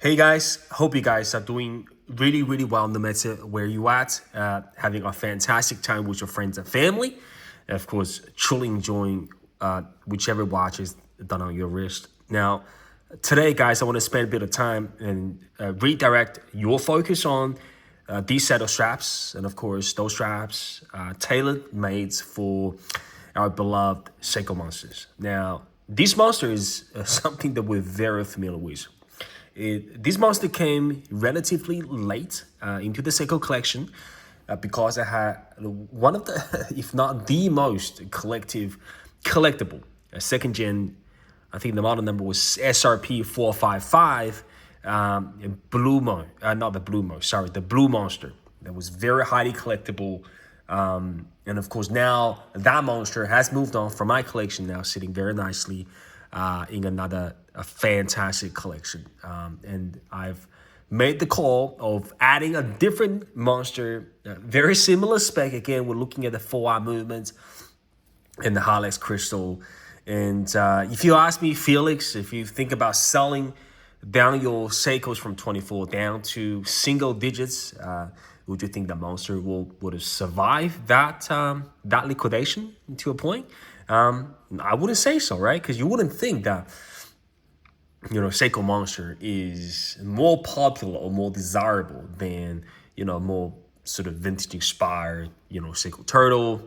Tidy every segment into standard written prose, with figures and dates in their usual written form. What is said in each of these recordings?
Hey guys, hope you guys are doing really well no matter where you at, having a fantastic time with your friends and family, and of course, truly enjoying whichever watch is done on your wrist. Now, today guys, I want to spend a bit of time and redirect your focus on these set of straps, and of course, those straps tailored made for our beloved Seiko Monsters. Now, this monster is something that we're very familiar with. This monster came relatively late into the Seiko collection because it had one of the, if not the most collectible second gen. I think the model number was SRP 455. The Blue Monster. That was very highly collectible. And of course, now that monster has moved on from my collection, now sitting very nicely in another fantastic collection. And I've made the call of adding a different monster, very similar spec. Again, we're looking at the 4-eye movement and the Harlex crystal. And if you ask me, Felix, if you think about selling down your Seikos from 24 down to single digits, would you think the monster would have survived that liquidation to a point? I wouldn't say so, right? Because you wouldn't think that, Seiko Monster is more popular or more desirable than, more sort of vintage inspired, Seiko Turtle,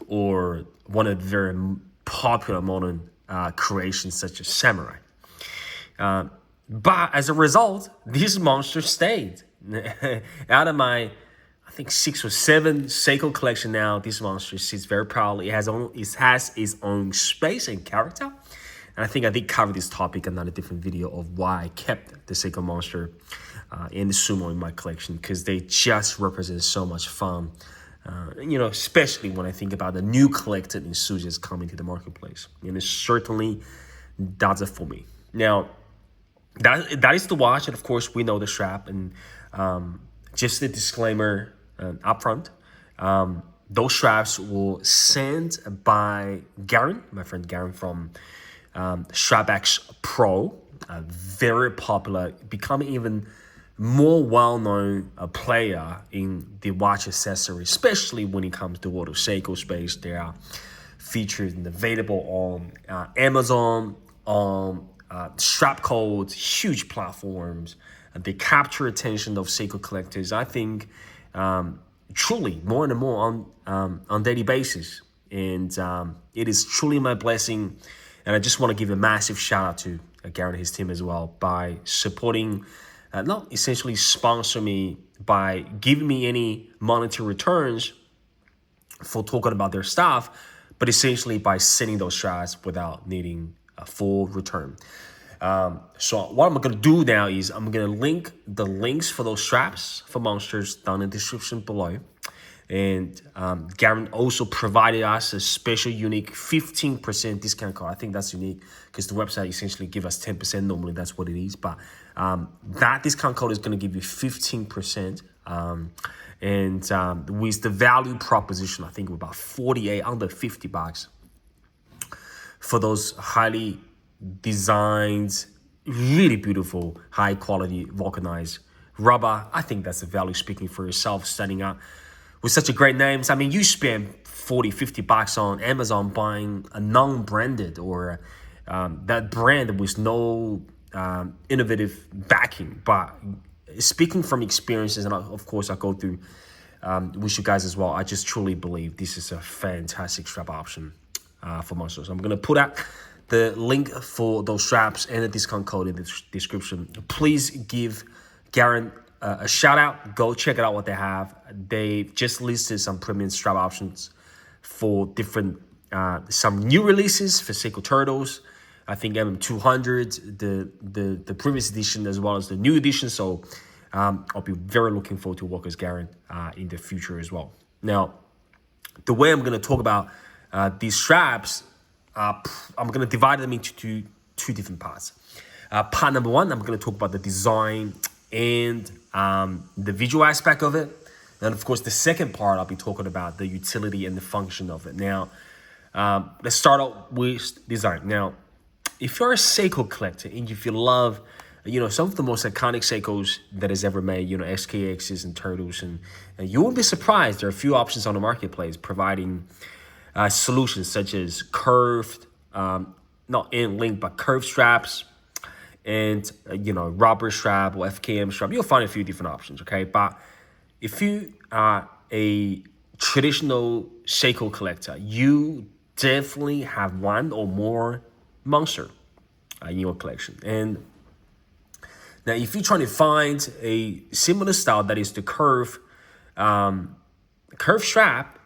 or one of the very popular modern creations such as Samurai. But as a result, this monster stayed. Out of my, I think 6 or 7 Seiko collection now, this monster sits very proudly. It has its own space and character. And I think I did cover this topic in another different video of why I kept the Seiko Monster and the Sumo in my collection, because they just represent so much fun. Especially when I think about the new collected enthusiasts coming to the marketplace. And it certainly does it for me. Now, that is the watch, and of course we know the strap. And just a disclaimer up front, those straps were sent by Garen, my friend Garen from Strapxpro, very popular, becoming even more well-known player in the watch accessory, especially when it comes to world of Seiko space. They are featured and available on Amazon, on Strapcode, huge platforms. They capture attention of Seiko collectors, I think, truly more and more on daily basis. And it is truly my blessing. And I just want to give a massive shout out to Garen and his team as well by supporting, not essentially sponsor me by giving me any monetary returns for talking about their stuff, but essentially by sending those straps without needing a full return. So what I'm going to do now is I'm going to link the links for those straps for Monsters down in the description below. And Garen also provided us a special unique 15% discount code. I think that's unique because the website essentially gives us 10%. Normally that's what it is. But that discount code is going to give you 15%. And with the value proposition, I think about 48, under $50 for those highly designed, really beautiful, high quality vulcanized rubber. I think that's a value speaking for yourself, standing up with such a great names. I mean, you spend $40-50 on Amazon buying a non-branded or that brand with no innovative backing. But speaking from experiences, and of course I go through with you guys as well, I just truly believe this is a fantastic strap option for Monsters. I'm gonna put out the link for those straps and the discount code in the description. Please give Garen a shout out. Go check it out what they have. They've just listed some premium strap options for different, some new releases for Seiko Turtles. I think MM200, the previous edition as well as the new edition. So I'll be very looking forward to work with Garen in the future as well. Now, the way I'm going to talk about these straps, I'm going to divide them into two different parts. Part number one, I'm going to talk about the design and the visual aspect of it. And of course, the second part, I'll be talking about the utility and the function of it. Now, let's start out with design. Now, if you're a Seiko collector and if you love some of the most iconic Seikos that is ever made, SKXs and Turtles. And you won't be surprised. There are a few options on the marketplace providing solutions such as curved, not in link, but curved straps and, rubber strap or FKM strap. You'll find a few different options, okay? But if you are a traditional Seiko collector, you definitely have one or more Monster in your collection. And now, if you're trying to find a similar style that is the curve strap,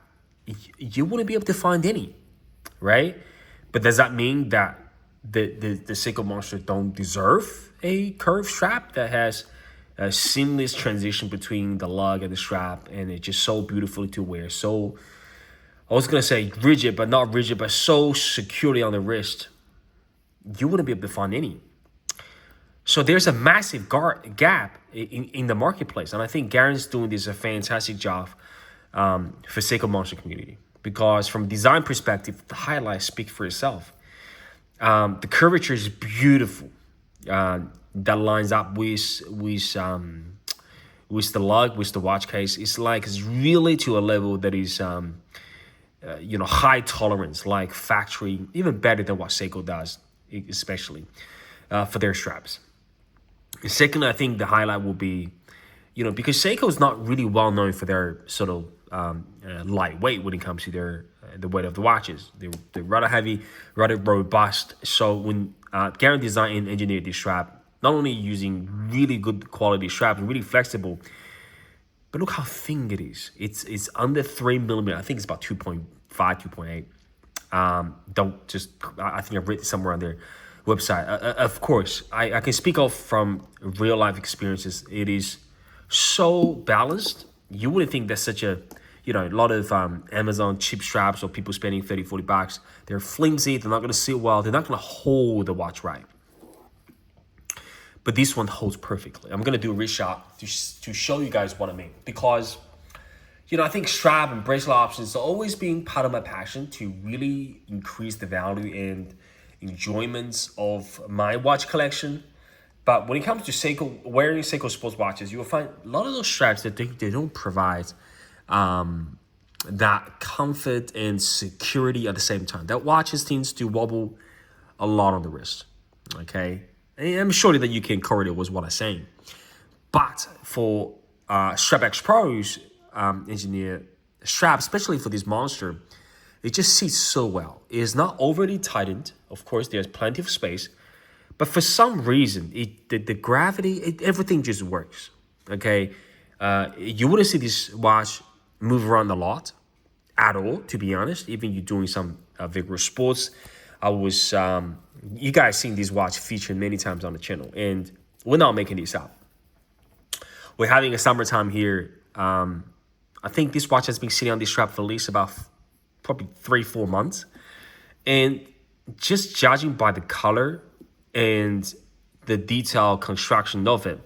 you wouldn't be able to find any, right? But does that mean that the Seiko Monster don't deserve a curved strap that has a seamless transition between the lug and the strap, and it's just so beautifully to wear? So, I was gonna say rigid, but not rigid, but so securely on the wrist, you wouldn't be able to find any. So there's a massive gap in the marketplace. And I think Garen's doing this a fantastic job for Seiko Monster community. Because from design perspective, the highlights speak for itself. The curvature is beautiful. That lines up with the lug, with the watch case. It's really to a level that is high tolerance, like factory, even better than what Seiko does, especially for their straps. And second, I think the highlight will be, because Seiko is not really well known for their sort of lightweight when it comes to the weight of the watches. They're rather heavy, rather robust. So when Garen designed and engineered this strap, not only using really good quality strap and really flexible, but look how thin it is. It's under 3 millimeter. I think it's about 2.5, 2.8. I think I've read it somewhere on their website. Of course, I can speak of from real life experiences. It is so balanced. You wouldn't think that's such a lot of Amazon cheap straps or people spending 30, 40 bucks. They're flimsy. They're not going to sit well. They're not going to hold the watch right. But this one holds perfectly. I'm going to do a wrist shot to show you guys what I mean. Because, I think strap and bracelet options have always been part of my passion to really increase the value and enjoyments of my watch collection. But when it comes to wearing Seiko sports watches, you will find a lot of those straps that they don't provide that comfort and security at the same time. That watches tends to wobble a lot on the wrist, okay? And I'm sure that you can correlate with what I'm saying. But for Strapxpro's engineered strap, especially for this Monster, it just sits so well. It is not overly tightened. Of course, there's plenty of space. But for some reason, the gravity, everything just works, okay? You wouldn't see this watch move around a lot at all, to be honest. Even you're doing some vigorous sports. You guys seen this watch featured many times on the channel, and we're not making this up. We're having a summertime here. I think this watch has been sitting on this strap for at least about probably 3-4 months. And just judging by the color and the detailed construction of it,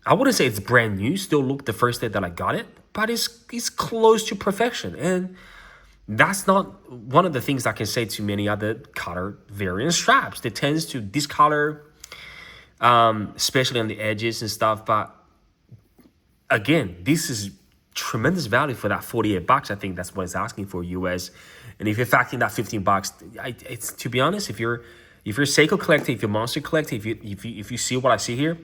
I wouldn't say it's brand new. Still look the first day that I got it, but it's close to perfection. And that's not one of the things I can say to many other color variant straps. They tends to discolor, especially on the edges and stuff. But again, this is tremendous value for that 48 bucks. I think that's what it's asking for US. And if you're factoring that 15 bucks, it's, to be honest, if you're Seiko collector, if you're Monster collector, if you see what I see here,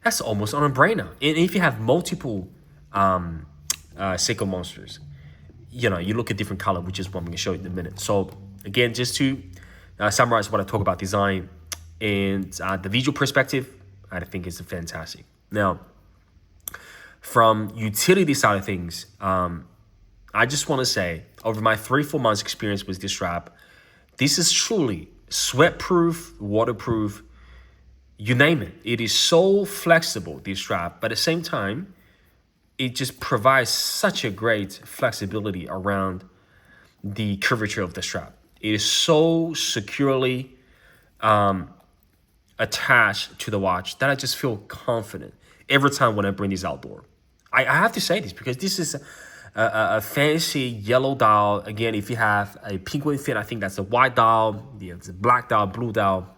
that's almost on a brainer. And if you have multiple Seiko Monsters, you look at different color, which is what I'm going to show you in a minute. So again, just to summarize what I talk about design and the visual perspective, I think it's fantastic. Now, from utility side of things, I just want to say, over my 3-4 months experience with this strap, this is truly sweat-proof, waterproof, you name it. It is so flexible, this strap, but at the same time, it just provides such a great flexibility around the curvature of the strap. It is so securely attached to the watch that I just feel confident every time when I bring this outdoor. I have to say this because this is a fancy yellow dial. Again, if you have a penguin fit, I think that's a white dial. It's a black dial, blue dial.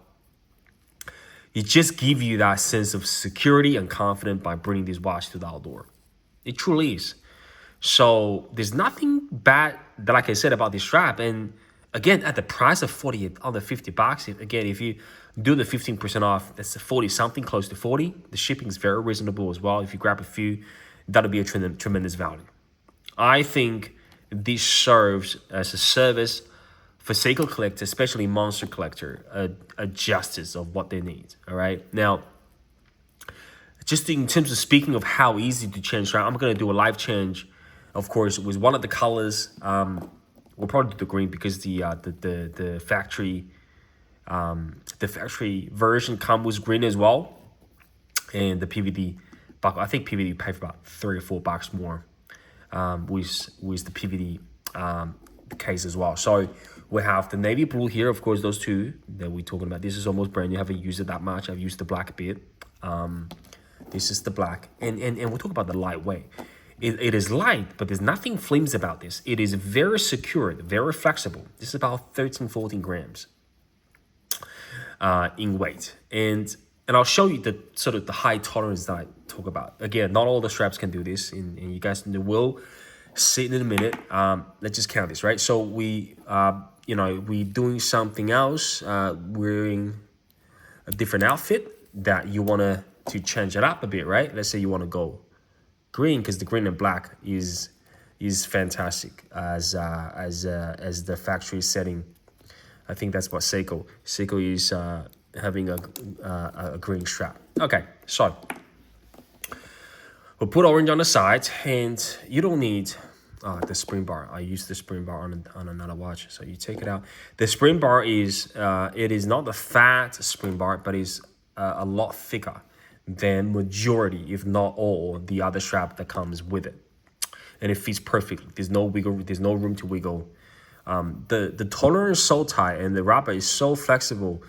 It just gives you that sense of security and confidence by bringing this watch to the outdoor. It truly is. So there's nothing bad that, like I said, about this strap. And again, at the price of 40, under 50 bucks, again, if you do the 15% off, that's 40 something, close to 40. The shipping is very reasonable as well. If you grab a few, that'll be a tremendous value. I think this serves as a service for Seiko collector, especially Monster collector, a justice of what they need. All right. Now, just in terms of speaking of how easy to change strap, I'm gonna do a live change, of course, with one of the colors. We'll probably do the green because the factory version comes with green as well, and the PVD buckle. I think PVD pay for about $3 or $4 more, with the PVD case as well. So we have the navy blue here, of course, those two that we're talking about. This is almost brand new. I haven't used it that much. I've used the black a bit. This is the black, and we'll talk about the lightweight. It is light, but there's nothing flimsy about this. It is very secure, very flexible. This is about 13, 14 grams in weight. And I'll show you the sort of the high tolerance that I talk about. Again, not all the straps can do this, and you guys will see it in a minute. Let's just count this, right? So we doing something else, wearing a different outfit that you want to change it up a bit, right? Let's say you want to go green, because the green and black is fantastic as the factory setting. I think that's what Seiko is having a green strap. Okay, so we'll put orange on the side, and you don't need the spring bar. I use the spring bar on another watch, so you take it out. The spring bar is it is not the fat spring bar, but is a lot thicker than majority, if not all, the other strap that comes with it, and it fits perfectly. There's no wiggle. There's no room to wiggle. The tolerance is so tight, and the rubber is so flexible.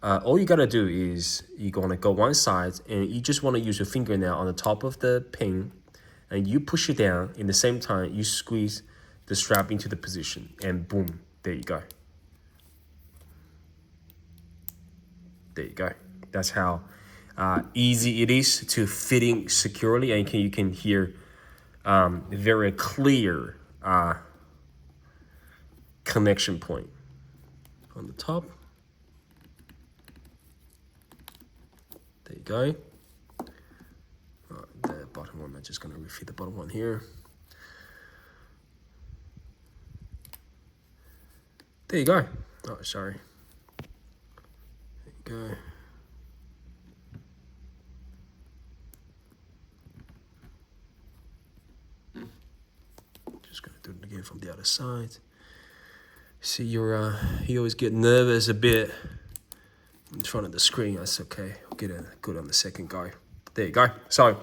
All you gotta do is you're gonna go one side, and you just want to use your fingernail on the top of the pin, and you push it down. In the same time, you squeeze the strap into the position, and boom, there you go. There you go. That's how easy it is to fitting securely, and you can hear very clear connection point on the top. There you go. The bottom one, I'm just going to refit the bottom one here. There you go. Oh, sorry. There you go. Just going to do it again from the other side. See, you always get nervous a bit in front of the screen. That's okay. I'll get it good on the second go. There you go. So,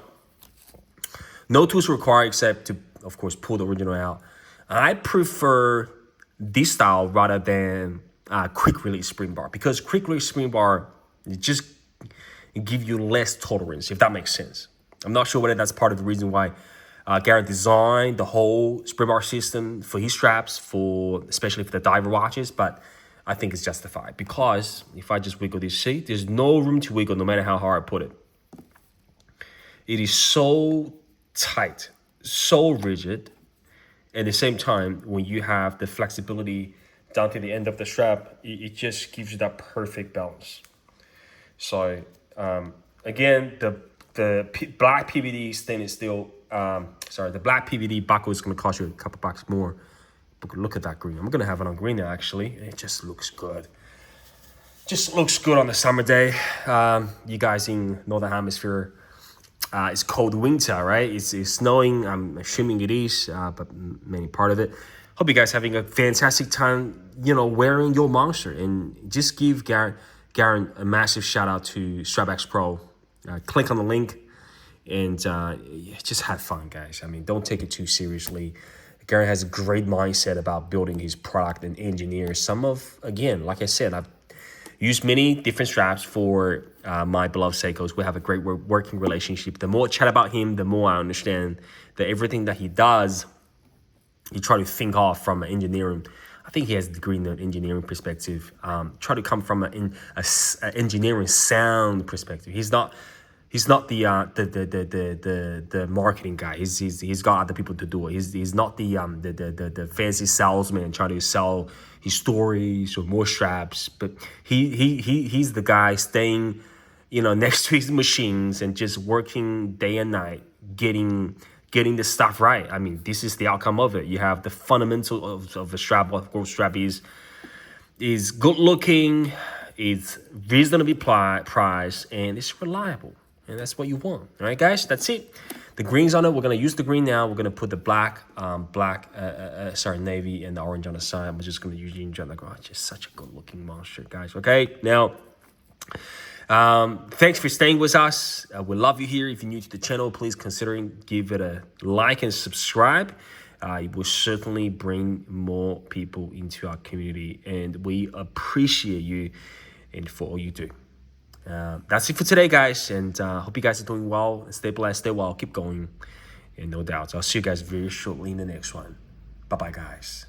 no tools required except to, of course, pull the original out. I prefer this style rather than quick release spring bar, because quick release spring bar just give you less tolerance, if that makes sense. I'm not sure whether that's part of the reason why Garrett designed the whole spring bar system for his straps, especially for the diver watches, but I think it's justified, because if I just wiggle this seat, there's no room to wiggle no matter how hard I put it. It is so tight, so rigid. At the same time, when you have the flexibility down to the end of the strap, it just gives you that perfect balance. So again, the black PVD stainless steel, the black PVD buckle is going to cost you a couple bucks more. But look at that green. I'm going to have it on green now, actually. It just looks good. Just looks good on the summer day. You guys in Northern Hemisphere, it's cold winter, right? It's snowing. I'm assuming it is, but many part of it. Hope you guys having a fantastic time, wearing your Monster. And just give Garen a massive shout out to Strapxpro. Click on the link and just have fun, guys. I mean, don't take it too seriously. Garen has a great mindset about building his product and engineer. Again, like I said, I've used many different straps for my beloved Seikos. We have a great working relationship. The more I chat about him, the more I understand that everything that he does, he try to think of from an engineering I think he has a degree in the engineering perspective. Try to come from an engineering sound perspective. He's not the marketing guy. He's got other people to do it. He's not the fancy salesman trying to sell his stories or more straps. But he's the guy staying, next to his machines and just working day and night, getting the stuff right. I mean, this is the outcome of it. You have the fundamental of a strap. Of course, strap is good looking, it's reasonably priced, and it's reliable. And that's what you want. All right, guys, that's it. The green's on it. We're going to use the green now. We're going to put the navy and the orange on the side. I'm just going to use the like, oh, just such a good looking monster, guys. Okay, now, thanks for staying with us. We love you here. If you're new to the channel, please consider give it a like and subscribe. It will certainly bring more people into our community, and we appreciate you and for all you do. That's it for today, guys, and hope you guys are doing well. Stay blessed, stay well, keep going, and no doubt I'll see you guys very shortly in the next one. Bye bye, guys.